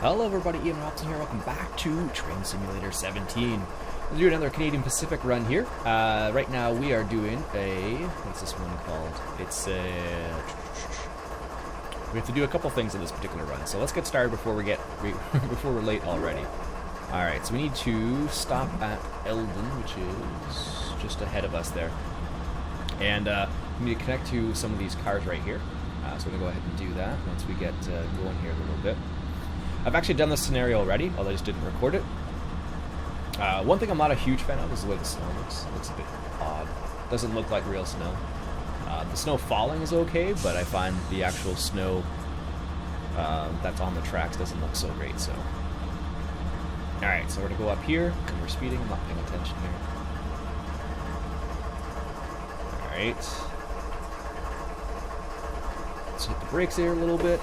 Hello everybody, Iain Robson here, welcome back to Train Simulator 17. We'll do another Canadian Pacific run here. Right now we are doing a, what's this one called? It's a, we have to do a couple things in this particular run, so let's get started before we before we're late already. Alright, so we need to stop at Elden, which is just ahead of us there. And we need to connect to some of these cars right here. So we're going to go ahead and do that once we get going here a little bit. I've actually done this scenario already, although I just didn't record it. One thing I'm not a huge fan of is the way the snow looks. It looks a bit odd. Doesn't look like real snow. The snow falling is okay, but I find the actual snow that's on the tracks doesn't look so great. So, alright, so we're going to go up here, and we're speeding. I'm not paying attention here. Alright. Let's hit the brakes here a little bit.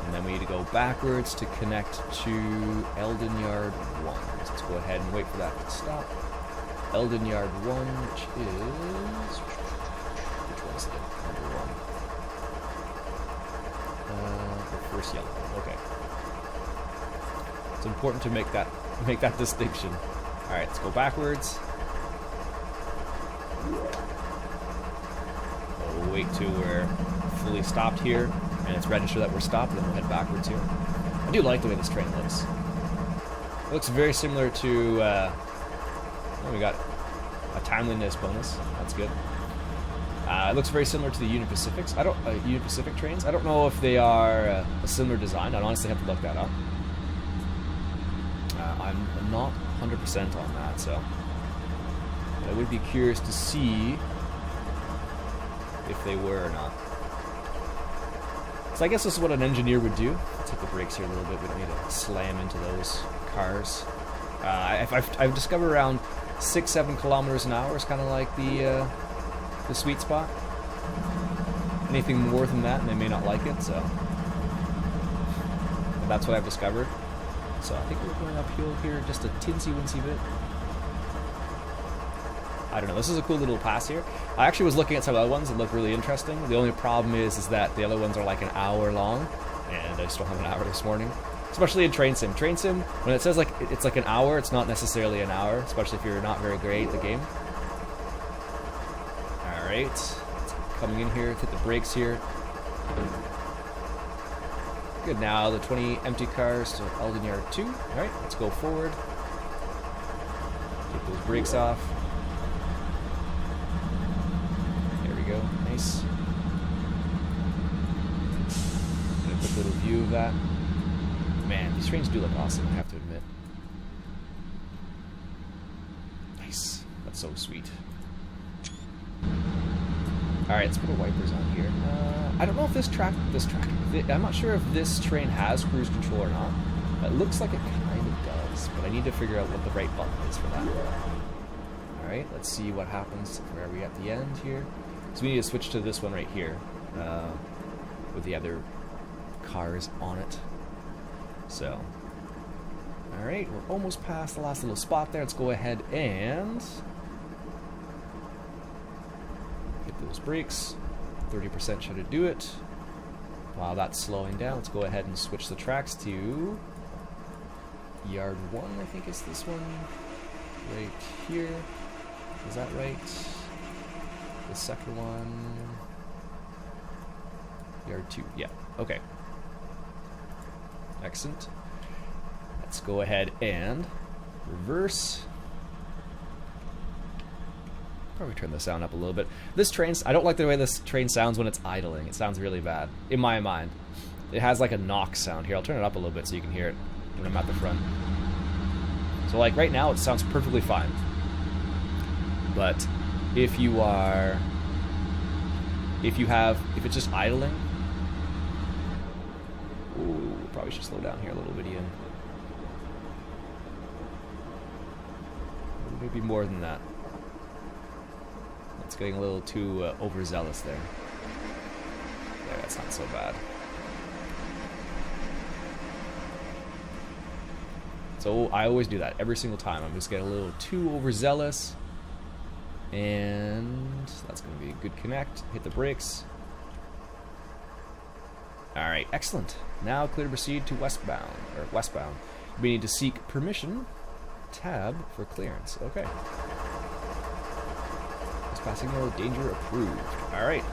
And then we need to go backwards to connect to Eldon Yard 1. So let's go ahead and wait for that to stop. Eldon Yard 1, which is... Which one's the number 1? The first yellow one. Okay. It's important to make that distinction. Alright, let's go backwards. We'll wait till we're fully stopped here. And it's registered that we're stopped, then we'll head backwards here. I do like the way this train looks. It looks very similar to, oh, we got a timeliness bonus. That's good. It looks very similar to the Union Pacifics. Union Pacific trains. I don't know if they are a similar design. I'd honestly have to look that up. I'm not 100% on that, so I would be curious to see if they were or not. So I guess this is what an engineer would do. Let's hit the brakes here a little bit. We don't need to slam into those cars. I've discovered around 6-7 kilometers an hour is kind of like the sweet spot. Anything more than that, and they may not like it. So but that's what I've discovered. So I think we're going uphill here just a tinsy-wincy bit. I don't know. This is a cool little pass here. I actually was looking at some other ones that look really interesting. The only problem is that the other ones are like an hour long, and I just don't have an hour this morning. Especially in Train Sim. Train Sim, when it says like it's like an hour, it's not necessarily an hour, especially if you're not very great at the game. Alright. Coming in here, hit the brakes here. Good, now the 20 empty cars to Eldon Yard 2. Alright, let's go forward. Get those brakes off. Nice. Get a quick little view of that. Man, these trains do look awesome, I have to admit. Nice. That's so sweet. Alright, let's put the wipers on here. I don't know if this track, I'm not sure if this train has cruise control or not. It looks like it kind of does, but I need to figure out what the right button is for that. Alright, let's see what happens. Where are we at the end here? So we need to switch to this one right here, with the other cars on it. So, alright, we're almost past the last little spot there. Let's go ahead and hit those brakes. 30% should do it. While that's slowing down, let's go ahead and switch the tracks to Yard 1, I think is this one. Right here. Is that right? The second one, Yard 2, yeah, okay. Excellent. Let's go ahead and reverse. Probably turn the sound up a little bit. This train, I don't like the way this train sounds when it's idling. It sounds really bad, in my mind. It has like a knock sound here. I'll turn it up a little bit so you can hear it when I'm at the front. So like right now it sounds perfectly fine. But if it's just idling, ooh, probably should slow down here a little bit, Iain. Maybe more than that. It's getting a little too overzealous there. Yeah, that's not so bad. So I always do that every single time. I'm just getting a little too overzealous. And that's going to be a good connect. Hit the brakes. Alright, excellent. Now clear to proceed to westbound. We need to seek permission. Tab for clearance. Okay. Passing mode, danger approved. Alright.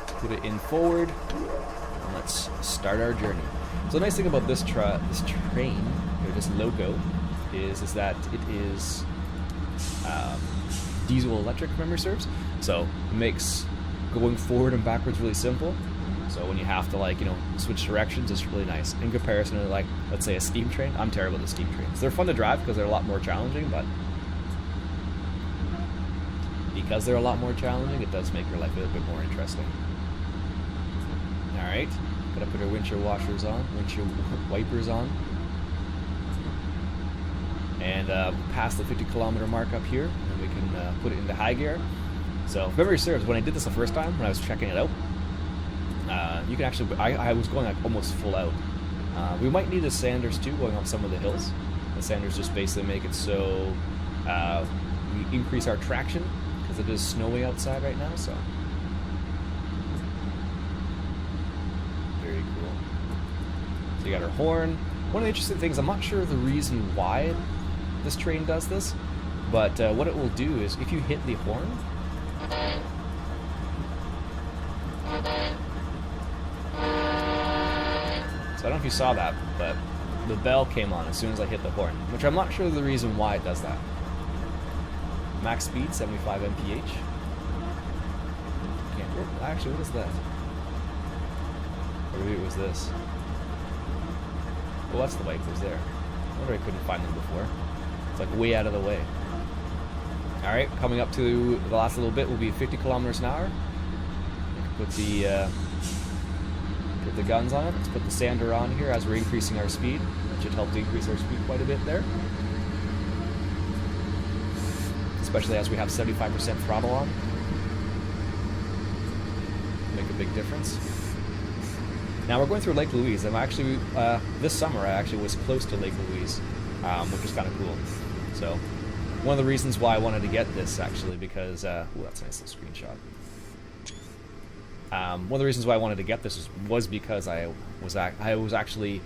Put it in forward. And let's start our journey. So the nice thing about this train, or this loco, is that it is diesel electric, if memory serves. So it makes going forward and backwards really simple. So when you have to, like, you know, switch directions, it's really nice. In comparison to, like, let's say a steam train. I'm terrible at steam trains. They're fun to drive because they're a lot more challenging, but because they're a lot more challenging, it does make your life a bit more interesting. Alright, gotta put our windshield washers on, windshield wipers on. And past the 50-kilometer mark up here, and we can put it into high gear. So, if memory serves, when I did this the first time, when I was checking it out, you can actually, I was going like almost full out. We might need the sanders too, going up some of the hills. The sanders just basically make it so we increase our traction, because it is snowy outside right now, so. Very cool. So you got our horn. One of the interesting things, I'm not sure the reason why this train does this, but what it will do is if you hit the horn, so I don't know if you saw that, but the bell came on as soon as I hit the horn, which I'm not sure the reason why it does that. Max speed, 75 mph. Actually, what is that? Or maybe it was this. Well, that's the wipers there. I wonder I couldn't find them before. It's like way out of the way. Alright, coming up to the last little bit will be 50 kilometers an hour. Put the guns on it. Let's put the sander on here as we're increasing our speed. That should help to increase our speed quite a bit there. Especially as we have 75% throttle on. Make a big difference. Now we're going through Lake Louise. I'm actually, this summer I actually was close to Lake Louise, which was kind of cool. So, one of the reasons why I wanted to get this actually, because, ooh, that's a nice little screenshot. One of the reasons why I wanted to get this was because I was actually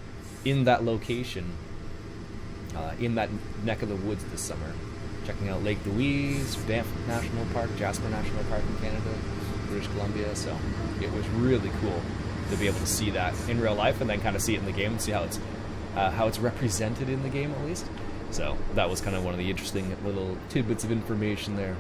in that location, in that neck of the woods this summer, checking out Lake Louise, Banff National Park, Jasper National Park in Canada, British Columbia. So it was really cool to be able to see that in real life, and then kind of see it in the game and see how it's represented in the game at least. So that was kind of one of the interesting little tidbits of information there.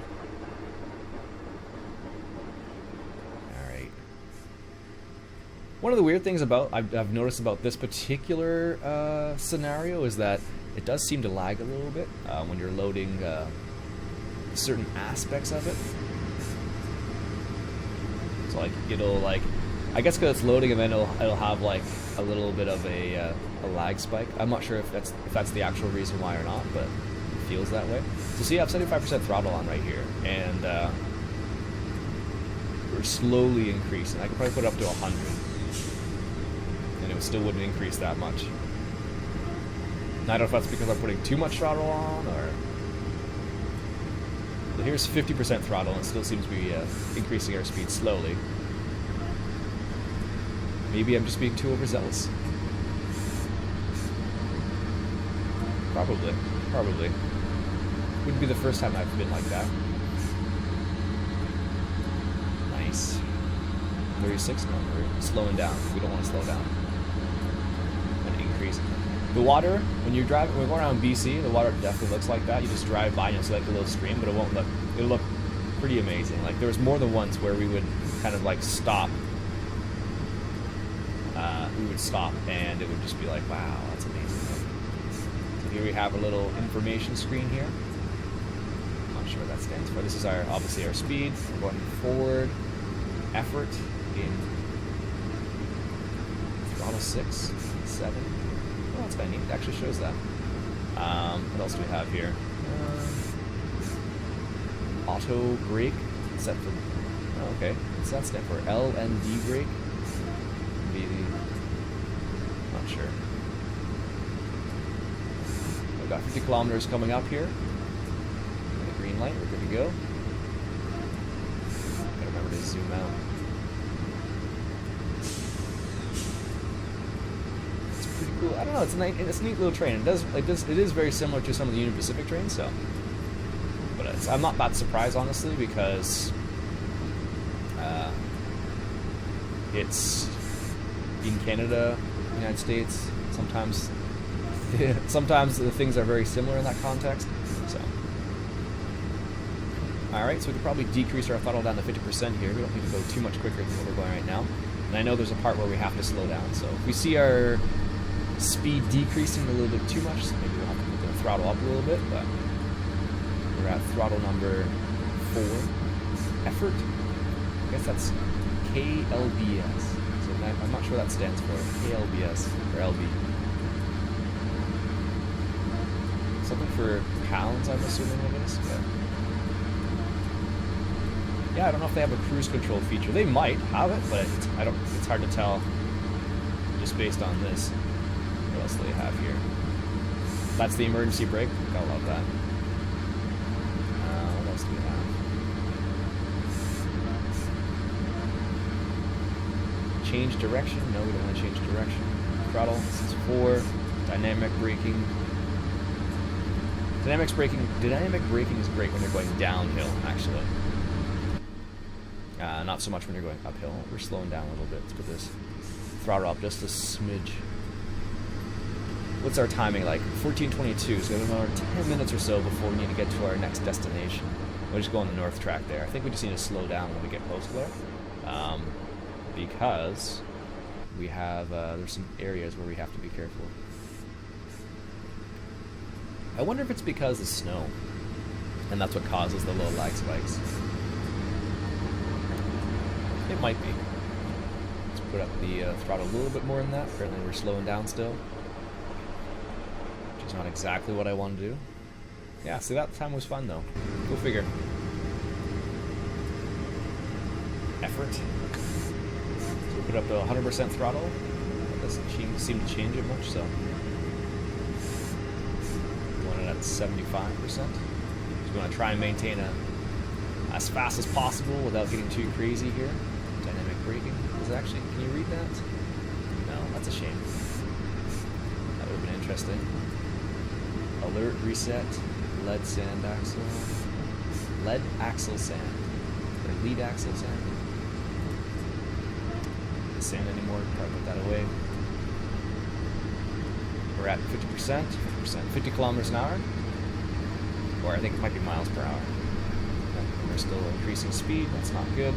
One of the weird things I've noticed about this particular scenario is that it does seem to lag a little bit when you're loading certain aspects of it. So like it'll like, I guess because it's loading and then it'll have like a little bit of a lag spike. I'm not sure if that's the actual reason why or not, but it feels that way. So see, I have 75% throttle on right here, and we're slowly increasing. I could probably put it up to 100. And it still wouldn't increase that much. I don't know if that's because I'm putting too much throttle on, or... But here's 50% throttle, and it still seems to be increasing our speed slowly. Maybe I'm just being too overzealous. Probably. Wouldn't be the first time I've been like that. Nice. 36 now, we're slowing down. We don't want to slow down. Increase. The water, when you're driving, when we're going around BC, the water definitely looks like that. You just drive by and you'll see like a little stream, but it'll look pretty amazing. Like there was more than once where we would kind of like stop. We would stop and it would just be like, wow, that's amazing. So here we have a little information screen here. I'm not sure what that stands for. This is obviously our speed. We're going forward. Effort in throttle 6, 7. Oh, that's kind of neat. It actually shows that. What else do we have here? Auto brake set for. Oh, okay. What's that stand for? LND brake. Maybe. Not sure. We've got 50 kilometers coming up here. Got a green light. We're good to go. Gotta remember to zoom out. know. It's a neat little train. It is very similar to some of the Union Pacific trains. So, but I'm not that surprised honestly because it's in Canada, United States. Sometimes the things are very similar in that context. So, all right. So we could probably decrease our throttle down to 50% here. We don't need to go too much quicker than what we're going right now. And I know there's a part where we have to slow down. So if we see our speed decreasing a little bit too much, so maybe we'll have to put the throttle up a little bit. But we're at throttle number 4. Effort. I guess that's KLBS. So I'm not sure what that stands for. KLBS or LB. Something for pounds, I'm assuming it is. But yeah, I don't know if they have a cruise control feature. They might have it, but it's hard to tell just based on this. What else do they have here? That's the emergency brake. Gotta love that. What else do we have? Change direction? No, we don't want to change direction. Throttle. This is 4. Dynamic braking. Dynamic braking is great when you're going downhill, actually. Not so much when you're going uphill. We're slowing down a little bit. Let's put this throttle up just a smidge. What's our timing like? 14:22, so we have another 10 minutes or so before we need to get to our next destination. We'll just go on the north track there. I think we just need to slow down when we get close to there. Because we have, there's some areas where we have to be careful. I wonder if it's because of snow, and that's what causes the low lag spikes. It might be. Let's put up the throttle a little bit more than that. Apparently we're slowing down still, which is not exactly what I want to do. Yeah, see, that time was fun though. Go figure. Effort. So we put up to 100% throttle. That doesn't seem to change it much, so. We want it at 75%. So we want to try and maintain as fast as possible without getting too crazy here. Dynamic braking is actually, can you read that? No, that's a shame. That would have been interesting. Alert reset, lead axle sand, or lead axle sand. Not sand anymore, probably put that away. We're at 50%, 50 kilometers an hour, or I think it might be miles per hour. We're still increasing speed, that's not good.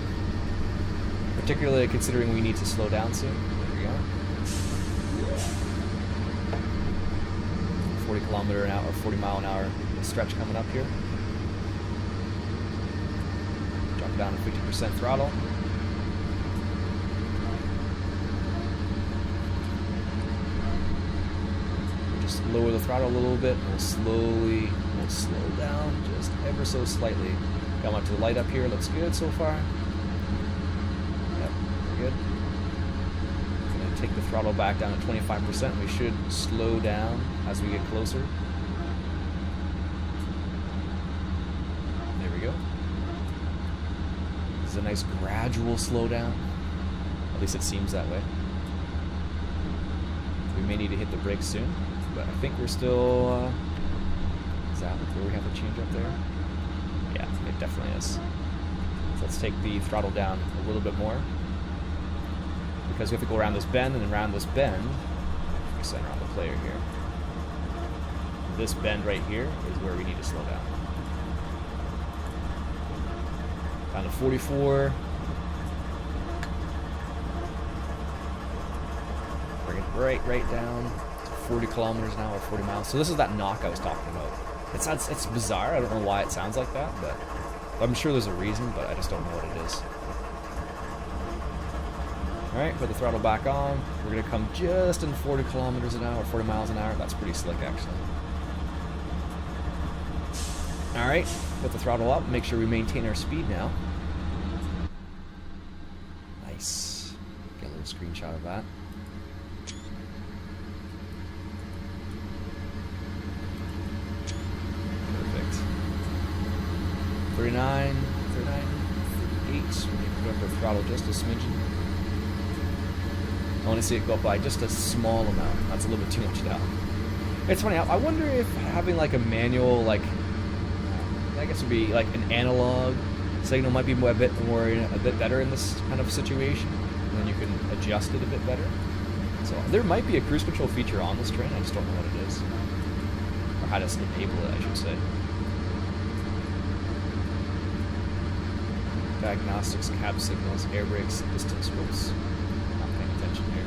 Particularly considering we need to slow down soon. There we go. 40 kilometer an hour, 40 mile an hour stretch coming up here. Drop down to 50% throttle. We'll just lower the throttle a little bit. We'll slow down just ever so slightly. Come up to the light up here. Looks good so far. Yep, good. I'm going to take the throttle back down to 25%. We should slow down as we get closer. There we go. This is a nice gradual slowdown. At least it seems that way. We may need to hit the brakes soon, but I think we're still... is that where we have to change up there? Yeah, it definitely is. So let's take the throttle down a little bit more. Because we have to go around this bend, and then around this bend, we center on the player here. This bend right here is where we need to slow down. Down to 44. Bring it right down to 40 kilometers an hour, 40 miles. So this is that knock I was talking about. It's bizarre. I don't know why it sounds like that, but I'm sure there's a reason, but I just don't know what it is. Alright, put the throttle back on. We're going to come just in 40 kilometers an hour, 40 miles an hour. That's pretty slick, actually. Alright, put the throttle up. Make sure we maintain our speed now. Nice. Get a little screenshot of that. Perfect. 39, 38. We need to put up our throttle just a smidgen. I want to see it go up by just a small amount. That's a little bit too much down. It's funny, I wonder if having like a manual, like, I guess it would be like an analog signal might be a bit better in this kind of situation. And then you can adjust it a bit better. So there might be a cruise control feature on this train, I just don't know what it is. Or how to enable it, I should say. Diagnostics, cab signals, air brakes, distance. Whoops. Not paying attention here.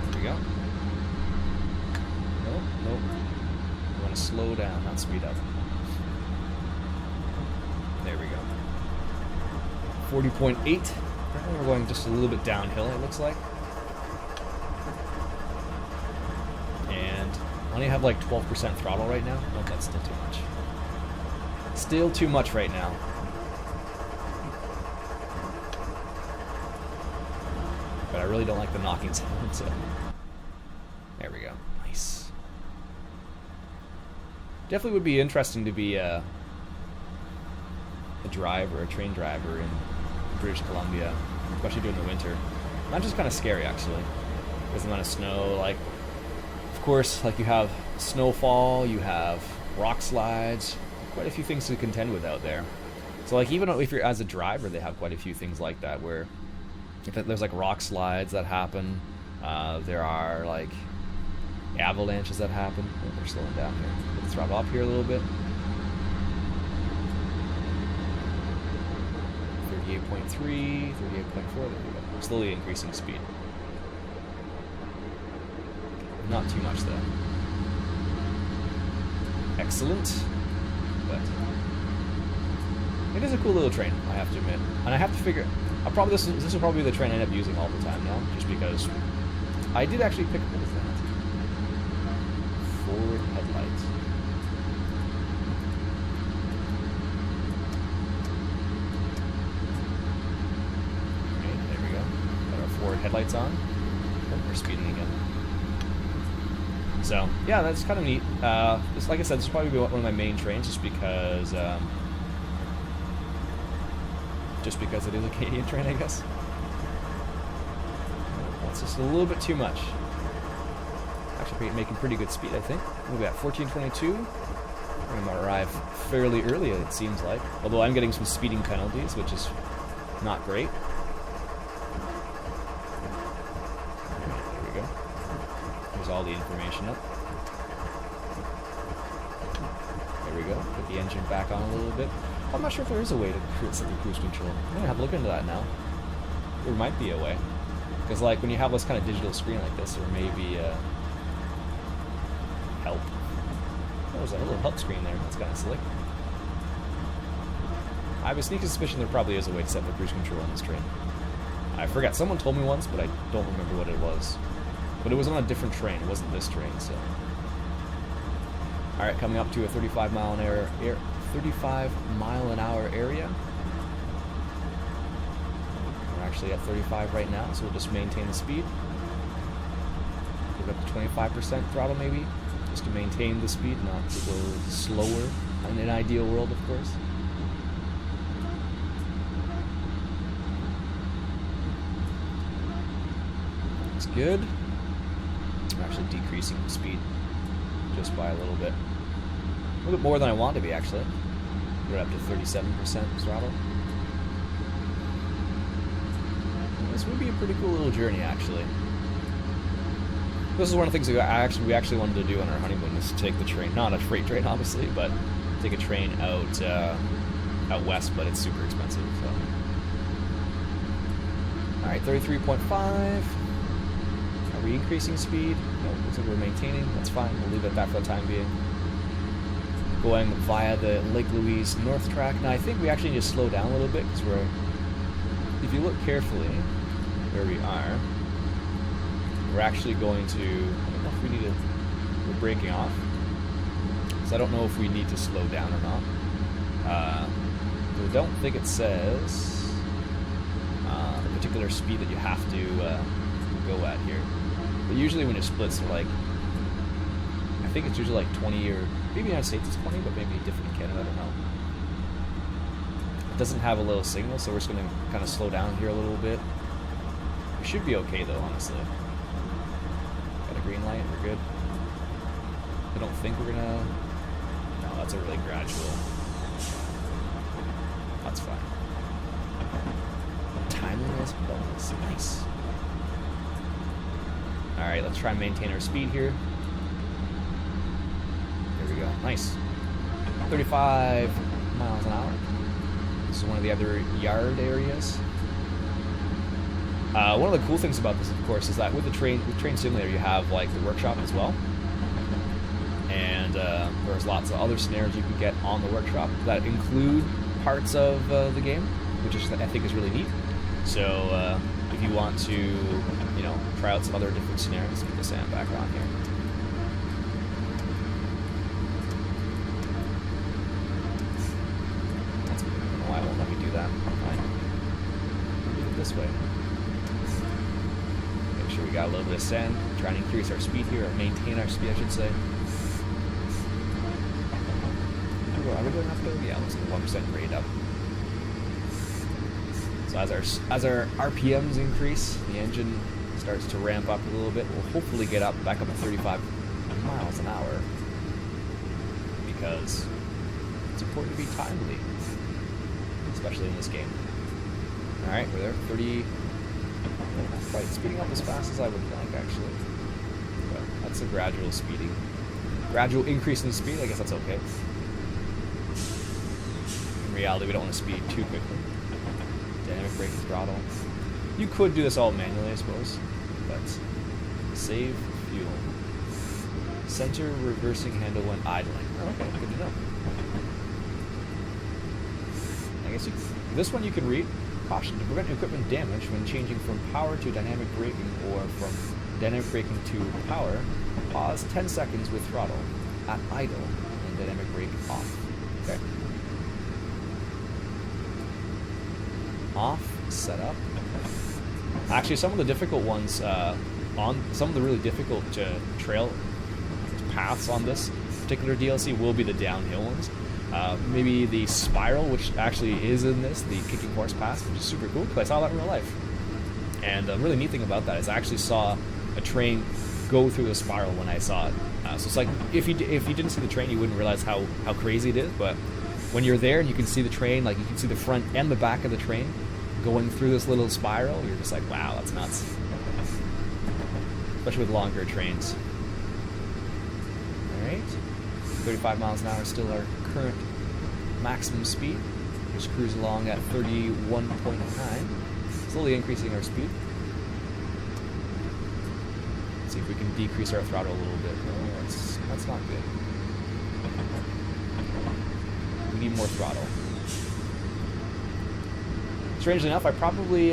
There we go. Nope, nope. You want to slow down, not speed up. There we go. 40.8. Apparently we're going just a little bit downhill, it looks like. And I only have like 12% throttle right now. Oh, that's still too much. Still too much right now. But I really don't like the knocking sound, so. There we go. Nice. Definitely would be interesting to be a driver, a train driver in British Columbia, especially during the winter. Not just kind of scary, actually. There's the amount of snow, like, of course, like you have snowfall, you have rock slides, quite a few things to contend with out there. So like even if you're as a driver, they have quite a few things like that where if there's like rock slides that happen, there are like avalanches that happen. Oh, we're slowing down here. Put the throttle up here a little bit. 38.3, 38.4, there we go. Slowly increasing speed. Not too much though. Excellent. But it is a cool little train, I have to admit. And I have to figure, this will probably be the train I end up using all the time now, just because I did actually pick, what is that? Forward headlights. Okay, there we go. Got our forward headlights on. Oh, we're speeding again. So, yeah, that's kind of neat. Just like I said, this will probably be one of my main trains, just because it is a Canadian train, I guess. That's just a little bit too much. Actually, making pretty good speed, I think. We'll be at 14:22. We're going to arrive fairly early, it seems like. Although I'm getting some speeding penalties, which is not great. All the information up. There we go. Put the engine back on a little bit. I'm not sure if there is a way to set the cruise control. I'm gonna have a look into that now. There might be a way. Because like when you have this kind of digital screen like this, there may be help. Oh, there's a little help screen there. That's kind of slick. I have a sneaky suspicion there probably is a way to set the cruise control on this train. I forgot. Someone told me once, but I don't remember what it was. But it was on a different train, it wasn't this train, so. Alright, coming up to a 35 mile an hour area. We're actually at 35 right now, so we'll just maintain the speed. Give it up to 25% throttle maybe, just to maintain the speed, not to go slower in an ideal world, of course. It's good. Actually decreasing speed just by a little bit more than I want to be, actually. We're up to 37% throttle. This would be a pretty cool little journey, actually. This is one of the things that we actually wanted to do on our honeymoon, is to take the train, not a freight train obviously, but take a train out west, but it's super expensive. So, all right, 33.5. Are we increasing speed? No, looks like we're maintaining. That's fine. We'll leave it at that for the time being. Going via the Lake Louise north track. Now, I think we actually need to slow down a little bit, because if you look carefully where we are, we're actually going to, I don't know if we need to, we're breaking off. So I don't know if we need to slow down or not. I don't think it says the particular speed that you have to go at here. But usually when it splits, they're like, I think it's usually like 20, or maybe in the United States it's 20, but maybe different in Canada, I don't know. doesn't have a little signal, so we're just going to kind of slow down here a little bit. We should be okay though, honestly. Got a green light, we're good. I don't think we're gonna... No, that's a really gradual. That's fine. Timeliness bonus, nice. Alright, let's try and maintain our speed here. There we go, nice. 35 miles an hour. This is one of the other yard areas. One of the cool things about this, of course, is that with Train Simulator, you have like the workshop as well, and there's lots of other scenarios you can get on the workshop that include parts of the game, which is, I think is really neat. So if you want to, you know, try out some other different scenarios, let's get the sand back on here. That's good. I don't know why it won't let me do that. Fine. Do it this way. Make sure we got a little bit of sand. Try and increase our speed here, or maintain our speed, I should say. Are we going up there? Yeah, let's get 1% grade up. So as our RPMs increase, the engine starts to ramp up a little bit. We'll hopefully get back up to 35 miles an hour, because it's important to be timely, especially in this game. All right, we're there. 30. Not quite speeding up as fast as I would like, actually. But that's a gradual speeding, gradual increase in speed. I guess that's okay. In reality, we don't want to speed too quickly. Dynamic braking throttle. You could do this all manually, I suppose, but save fuel. Center reversing handle when idling. Oh, okay, good to know. I guess this one you can read. Caution: to prevent equipment damage when changing from power to dynamic braking or from dynamic braking to power, pause 10 seconds with throttle at idle and dynamic brake off. Okay. Off, set up. Actually, some of the difficult ones on some of the really difficult trail paths on this particular DLC will be the downhill ones. Maybe the spiral, which actually is in this, the Kicking Horse Pass, which is super cool because I saw that in real life. And the really neat thing about that is I actually saw a train go through the spiral when I saw it. So it's like if you didn't see the train, you wouldn't realize how crazy it is. But when you're there and you can see the train, like you can see the front and the back of the train going through this little spiral, you're just like, wow, that's nuts. Especially with longer trains. All right, 35 miles an hour is still our current maximum speed. Just cruise along at 31.9, slowly increasing our speed. Let's see if we can decrease our throttle a little bit. Oh, that's not good. We need more throttle. Strangely enough, I probably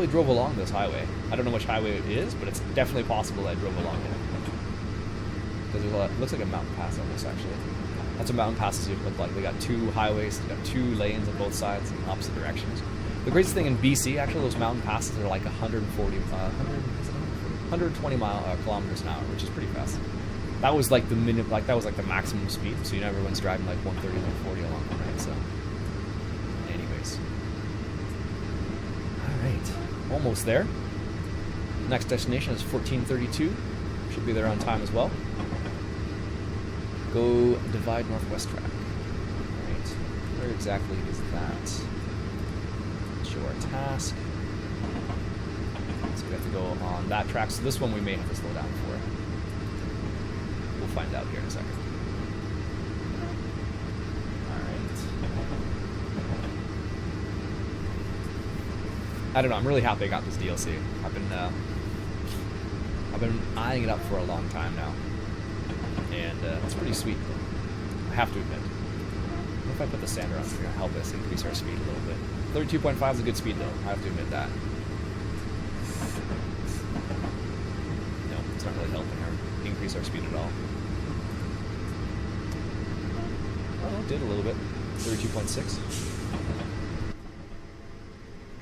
drove along this highway. I don't know which highway it is, but it's definitely possible that I drove along it. Because it looks like a mountain pass on this, actually. That's what mountain passes look like. They got two highways, they got two lanes on both sides in opposite directions. The craziest thing in BC, actually, those mountain passes are like 120 kilometers an hour, which is pretty fast. That was like the the maximum speed. So you know everyone's driving like 130, 140 along the right. So, anyways, all right, almost there. Next destination is 1432. Should be there on time as well. Go Divide Northwest track. Alright, where exactly is that? Show our task. So we have to go on that track. So this one we may have to slow down for. We'll find out here in a second. Alright. I don't know, I'm really happy I got this DLC. I've been eyeing it up for a long time now. And it's pretty sweet, I have to admit. What if I put the sander on, it's going to help us increase our speed a little bit. 32.5 is a good speed, though. I have to admit that. No, it's not really helping her increase our speed at all. Oh, it did a little bit. 32.6.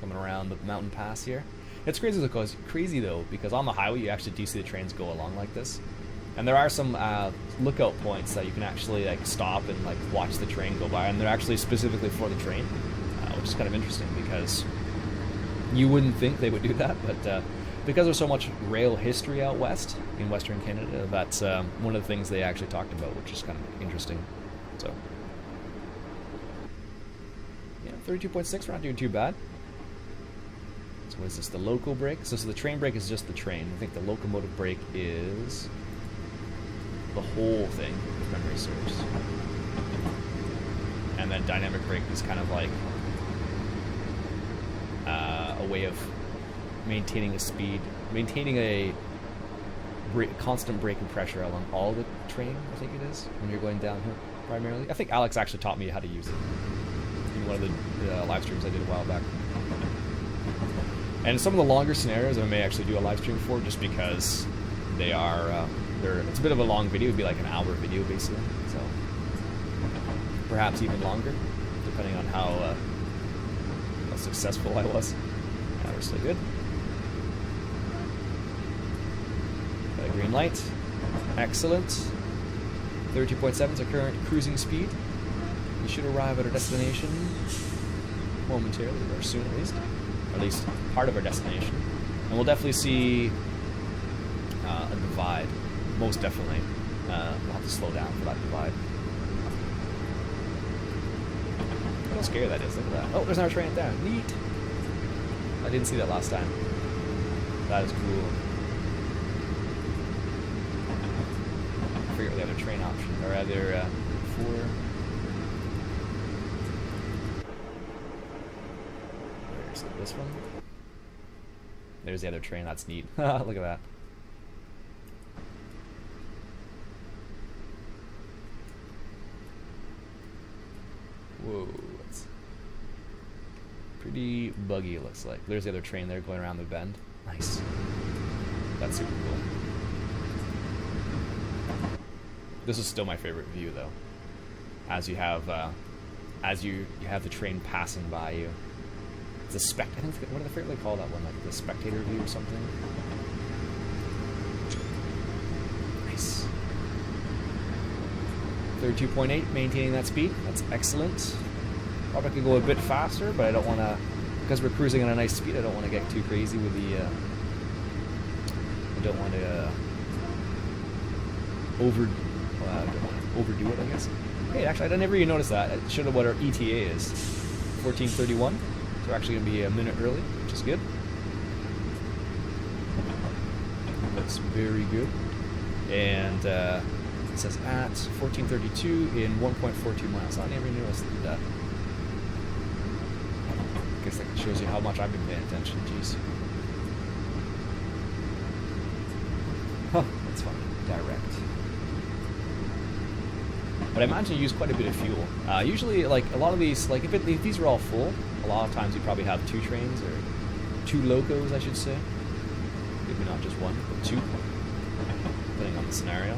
Coming around the mountain pass here. It's crazy though, because on the highway you actually do see the trains go along like this. And there are some lookout points that you can actually like stop and like watch the train go by, and they're actually specifically for the train, which is kind of interesting because you wouldn't think they would do that, but because there's so much rail history out west in Western Canada, that's one of the things they actually talked about, which is kind of interesting. So, yeah, 32.6, we're not doing too bad. So what is this, the local brake? So the train brake is just the train. I think the locomotive brake is the whole thing, if memory serves. And then dynamic brake is kind of like a way of maintaining a speed, maintaining a constant braking pressure along all the train, I think it is, when you're going downhill primarily. I think Alex actually taught me how to use it in one of the live streams I did a while back. And some of the longer scenarios I may actually do a live stream for, just because they are, it's a bit of a long video. It would be like an hour video basically, so perhaps even longer, depending on how successful I was. Yeah, we're still good. Got a green light. Excellent. 32.7 is our current cruising speed. We should arrive at our destination momentarily, or soon at least. Or at least part of our destination. And we'll definitely see a divide. Most definitely. We'll have to slow down for that divide. Look how scary that is. Look at that. Oh, there's another train there. Neat. I didn't see that last time. That is cool. I forget what the other train option, or other four. Where's it? This one? There's the other train. That's neat. Look at that. Whoa, that's pretty buggy, it looks like. There's the other train there going around the bend. Nice. That's super cool. This is still my favorite view, though. As you have the train passing by you. It's a I think, what do they call that one? Like the spectator view or something? Nice. 32.8, maintaining that speed. That's excellent. Probably could go a bit faster, but I don't want to, because we're cruising at a nice speed, I don't want to get too crazy with the, I don't want to overdo it, I guess. Hey, actually, I never even noticed that. It showed what our ETA is. 14:31. So we're actually going to be a minute early, which is good. Looks very good. And it says at 14:32 in 1.42 miles. I never noticed that. I guess that shows you how much I've been paying attention. Jeez. Huh, that's fun. Direct. But I imagine you use quite a bit of fuel. Usually, like, a lot of these, like, if these are all full, a lot of times you probably have 2 trains, or 2 locos, I should say. Maybe not just 1, but 2, depending on the scenario.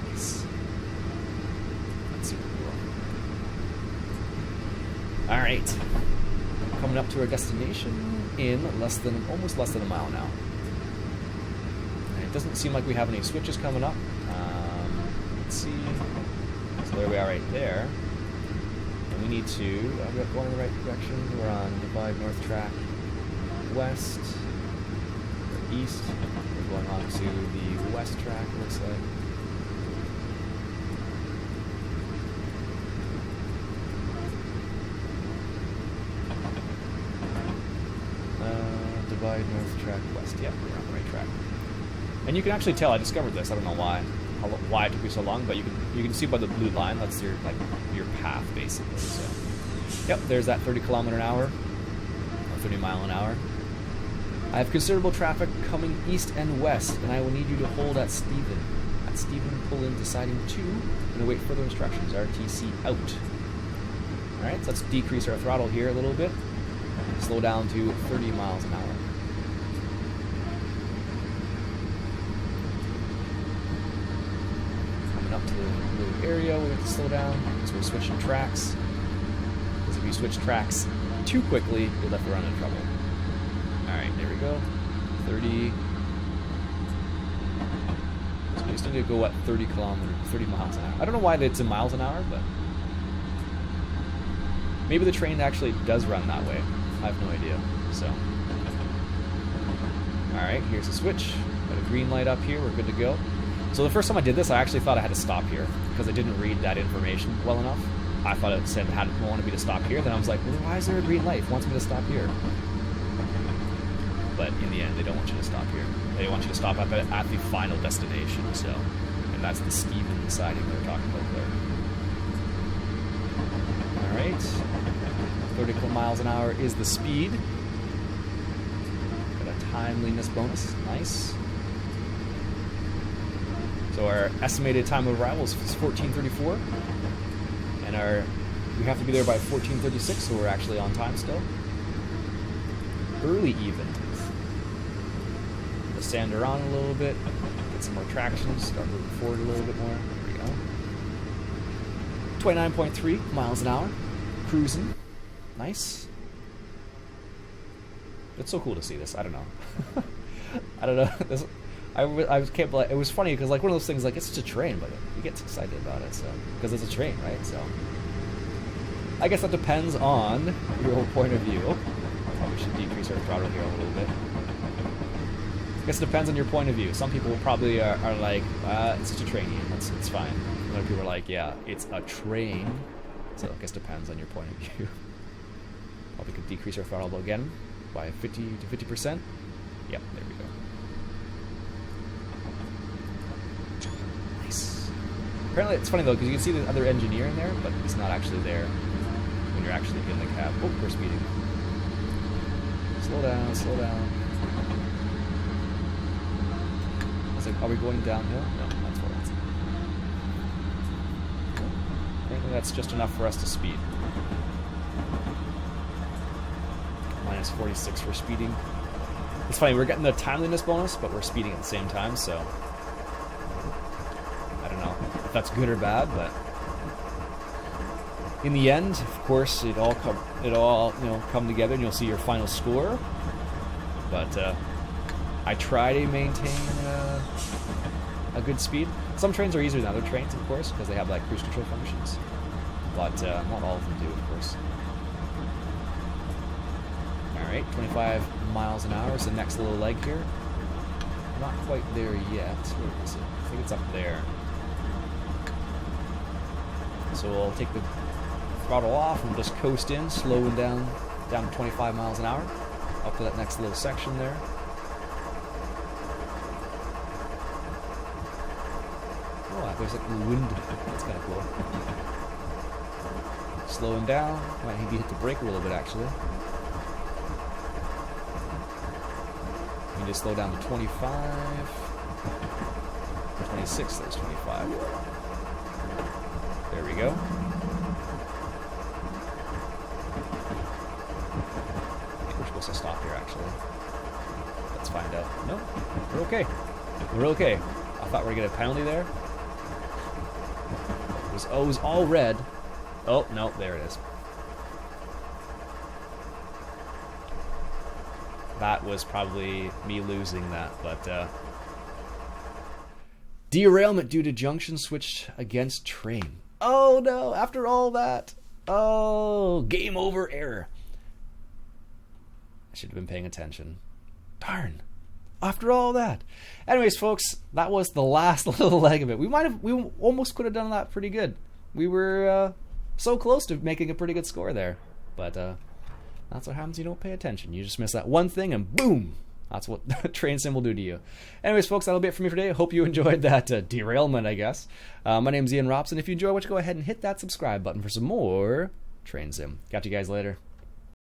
Nice. That's super cool. Alright. Coming up to our destination in almost less than a mile now. And it doesn't seem like we have any switches coming up. Let's see. So there we are right there. And we need to, are we going in the right direction? We're on Divide North Track West, or East. We're going on to the West Track, it looks like. Divide North Track West. Yeah, we're on the right track. And you can actually tell, I discovered this, I don't know why it took me so long, but you can see by the blue line, that's your path basically. So, yep, there's that 30 km an hour, or 30 mile an hour. I have considerable traffic coming east and west, and I will need you to hold at Stephen. At Stephen, pull in deciding 2, and await further instructions. RTC out. Alright, so let's decrease our throttle here a little bit. Slow down to 30 miles an hour. Up to the little area, we have to slow down, so we're switching tracks. Because if you switch tracks too quickly, you'll have to run into trouble. Alright, there we go. 30. So we just need to go at 30 miles an hour. I don't know why it's in miles an hour, but maybe the train actually does run that way. I have no idea. So, all right, here's the switch. Got a green light up here. We're good to go. So the first time I did this, I actually thought I had to stop here because I didn't read that information well enough. I thought it said it wanted me to stop here. Then I was like, well, why is there a green light? It wants me to stop here. But in the end, they don't want you to stop here. They want you to stop at the final destination. So, and that's the Steven siding we were talking about there. All right, 30 miles an hour is the speed. Got a timeliness bonus. Nice. So our estimated time of arrival is 14:34, and we have to be there by 14:36, so we're actually on time still. Early even. The sander on a little bit, get some more traction, start moving forward a little bit more. There we go. 29.3 miles an hour, cruising. Nice. It's so cool to see this. I don't know. I don't know. I can't believe it. Was funny because like one of those things, like it's just a train, but you get excited about it, so because it's a train, right? So I guess that depends on your whole point of view. Probably should decrease our throttle here a little bit. I guess it depends on your point of view. Some people probably are like, it's just a train, Iain. It's fine. Other people are like, yeah, it's a train. So I guess it depends on your point of view. Probably could decrease our throttle again by 50 to 50%. Yep, there we go. Nice. Apparently, it's funny though because you can see the other engineer in there, but he's not actually there when you're actually in the cab. Oh, we're speeding. Slow down, slow down. I was like, are we going downhill? No, that's what it's. Apparently that's just enough for us to speed. Minus 46 for speeding. It's funny, we're getting the timeliness bonus, but we're speeding at the same time, so I don't know if that's good or bad, but in the end, of course, it all come together, and you'll see your final score. But I try to maintain a good speed. Some trains are easier than other trains, of course, because they have like cruise control functions. But not all of them do, of course. All right, 25 miles an hour is the next little leg here. Not quite there yet. Where is it? I think it's up there. So we'll take the throttle off and just coast in, slowing down to 25 miles an hour, up to that next little section there. Oh, there's like a wind. That's kind of cool. Slowing down. Might need to hit the brake a little bit, actually. You need to slow down to 25. 26, there's 25. There we go. To stop here, actually. Let's find out. No, we're okay. We're okay. I thought we were gonna get a penalty there. It was all red. Oh no, there it is. That was probably me losing that, but derailment due to junction switched against train. Oh no! After all that, oh, game over error. Should have been paying attention. Darn. After all that. Anyways, folks, that was the last little leg of it. We almost could have done that pretty good. We were so close to making a pretty good score there. But that's what happens when you don't pay attention. You just miss that one thing and boom. That's what the train sim will do to you. Anyways, folks, that'll be it for me for today. I hope you enjoyed that derailment, I guess. My name's Iain Robson. If you enjoy, why don't you go ahead and hit that subscribe button for some more train sim. Catch you guys later.